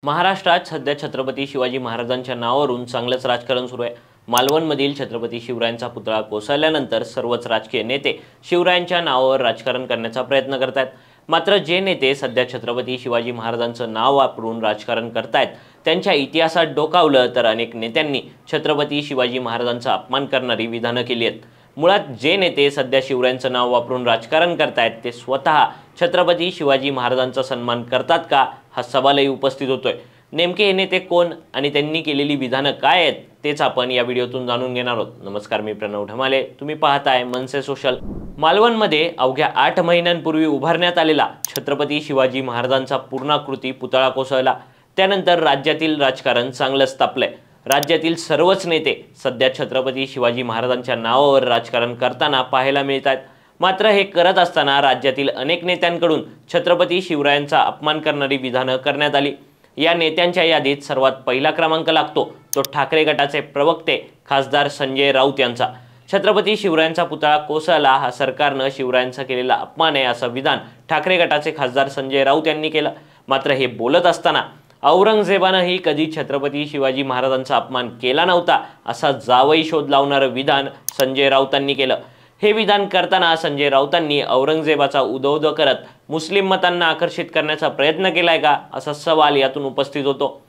महाराष्ट्रात सध्या छत्रपती शिवाजी महाराजांच्या नावावरून चांगलंच राजकारण सुरू आहे। मालवणमधील छत्रपती शिवरायांचा पुतळा कोसळल्यानंतर सर्वच राजकीय नेते शिवरायांच्या नावावर राजकारण करण्याचा प्रयत्न करतात। मात्र जे नेते सध्या छत्रपती शिवाजी महाराजांचं नाव वापरून राजकारण करतायत त्यांच्या इतिहासात डोकावलं तर अनेक नेत्यांनी छत्रपती शिवाजी महाराजांचा अपमान करणारी विधानं केली आहेत। मुळात जे नेते सध्या शिवरायांचं नाव वापरून राजकारण करतायत ते स्वतः छत्रपती शिवाजी महाराजांचा सन्मान करतात का हा सवालही उपस्थित होतोय। नेमके हे नेते कोण आणि त्यांनी केलेली विधानं काय आहेत तेच आपण या व्हिडिओतून जाणून घेणार आहोत। नमस्कार, मी प्रणव ढमाले, तुम्ही पाहताय मनसे सोशल। मालवणमध्ये अवघ्या 8 महिन्यांपूर्वी उभारण्यात आलेला छत्रपती शिवाजी महाराजांचा पूर्णाकृती पुतळा कोसळला। त्यानंतर राज्यातील राजकारण चांगलंच तापलंय। राज्यातील सर्वच नेते सध्या छत्रपती शिवाजी महाराजांच्या नावावर राजकारण करताना पाहायला मिळतात। मात्र हे करत असताना राज्यातील अनेक नेत्यांकडून छत्रपती शिवरायांचा अपमान करणारी विधानं करण्यात आली। या नेत्यांच्या यादीत सर्वात पहिला क्रमांक लागतो तो ठाकरे गटाचे प्रवक्ते खासदार संजय राऊत यांचा। छत्रपती शिवरायांचा पुतळा कोसळला हा सरकारनं शिवरायांचा केलेला अपमान आहे असं विधान ठाकरे गटाचे खासदार संजय राऊत यांनी केलं। मात्र हे बोलत असताना औरंगजेबानंही कधी छत्रपती शिवाजी महाराजांचा अपमान केला नव्हता असा जावई शोध लावणारं विधान संजय राऊतांनी केलं। हे विधान करताना संजय राऊतांनी औरंगजेबाचा उदोउदो करत मुस्लिम मतांना आकर्षित करण्याचा प्रयत्न केलाय का असा सवाल यातून उपस्थित होतो।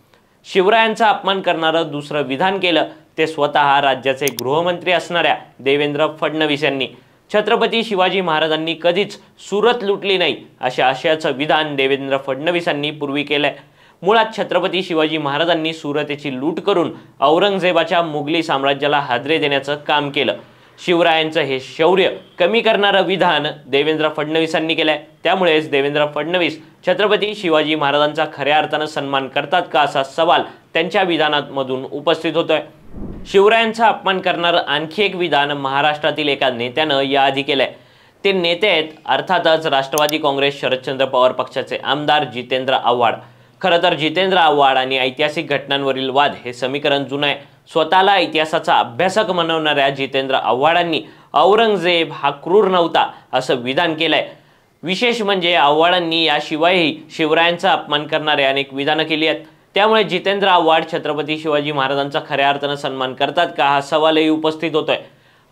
शिवरायांचा अपमान करणारं दुसरं विधान केलं ते स्वतः राज्याचे गृहमंत्री असणाऱ्या देवेंद्र फडणवीस यांनी। छत्रपती शिवाजी महाराजांनी कधीच सुरत लुटली नाही अशा आशयाचं विधान देवेंद्र फडणवीसांनी पूर्वी केलंय। मुळात छत्रपती शिवाजी महाराजांनी सुरतेची लूट करून औरंगजेबाच्या मुघली साम्राज्याला हादरे देण्याचं काम केलं। शिवरायांचं हे शौर्य कमी करणारं विधान देवेंद्र फडणवीसांनी केलंय। त्यामुळेच देवेंद्र फडणवीस छत्रपती शिवाजी महाराजांचा खऱ्या अर्थानं सन्मान करतात का असा सवाल त्यांच्या विधानांमधून उपस्थित होतोय। शिवरायांचा अपमान करणारं आणखी एक विधान महाराष्ट्रातील एका नेत्यानं याआधी केलंय। ते नेते आहेत अर्थातच राष्ट्रवादी काँग्रेस शरदचंद्र पवार पक्षाचे आमदार जितेंद्र आव्हाड। खरं तर जितेंद्र आव्हाड आणि ऐतिहासिक घटनांवरील वाद हे समीकरण जुनं आहे। स्वतःला इतिहासाचा अभ्यासक म्हणवणाऱ्या जितेंद्र आव्हाडांनी औरंगजेब हा क्रूर नव्हता असं विधान केलंय। विशेष म्हणजे आव्हाडांनी याशिवायही शिवरायांचा अपमान करणारे अनेक विधानं केली आहेत। त्यामुळे जितेंद्र आव्हाड छत्रपती शिवाजी महाराजांचा खऱ्या अर्थानं सन्मान करतात का हा सवालही उपस्थित होतोय।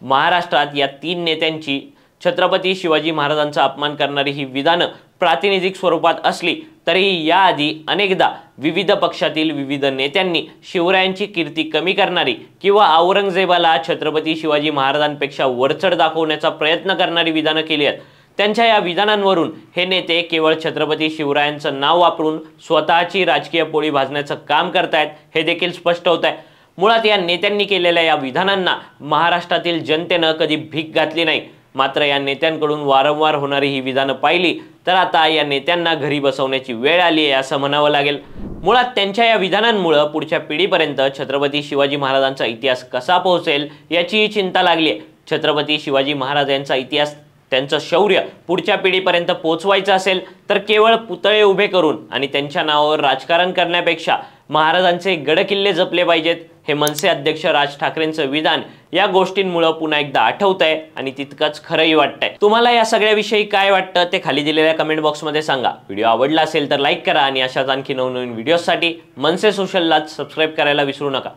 महाराष्ट्रात या 3 नेत्यांची छत्रपती शिवाजी महाराजांचा अपमान करणारी ही विधानं प्रातिनिधिक स्वरूपात असली तरीही याआधी अनेकदा विविध पक्षातील विविध नेत्यांनी शिवरायांची कीर्ती कमी करणारी किंवा औरंगजेबाला छत्रपती शिवाजी महाराजांपेक्षा वरचढ दाखवण्याचा प्रयत्न करणारी विधानं केली आहेत। त्यांच्या या विधानांवरून हे नेते केवळ छत्रपती शिवरायांचं नाव वापरून स्वतःची राजकीय पोळी भाजण्याचं काम करतायत हे देखील स्पष्ट होत आहे। मुळात या नेत्यांनी केलेल्या या विधानांना महाराष्ट्रातील जनतेनं कधी भीक घातली नाही। मात्र या नेत्यांकडून वारंवार होणारी ही विधानं पाहिली तर आता या नेत्यांना घरी बसवण्याची वेळ आली आहे असं म्हणावं लागेल। मुळात त्यांच्या या विधानांमुळे पुढच्या पिढीपर्यंत छत्रपती शिवाजी महाराजांचा इतिहास कसा पोहोचेल याचीही चिंता लागली आहे। छत्रपती शिवाजी महाराज यांचा इतिहास त्यांचं शौर्य पुढच्या पिढीपर्यंत पोहोचवायचं असेल तर केवळ पुतळे उभे करून आणि त्यांच्या नावावर राजकारण करण्यापेक्षा महाराजांचे गडकिल्ले जपले पाहिजेत हे मनसे अध्यक्ष राज ठाकरेंचं विधान या गोष्टींमुळे पुन्हा एकदा आठवतंय आणि तितकंच खरंही वाटतंय। तुम्हाला या सगळ्याविषयी काय वाटतं ते खाली दिलेल्या कमेंट बॉक्समध्ये सांगा। व्हिडिओ आवडला असेल तर लाईक करा आणि अशाच आणखी नवनवीन व्हिडिओसाठी मनसे सोशलला सबस्क्राईब करायला विसरू नका।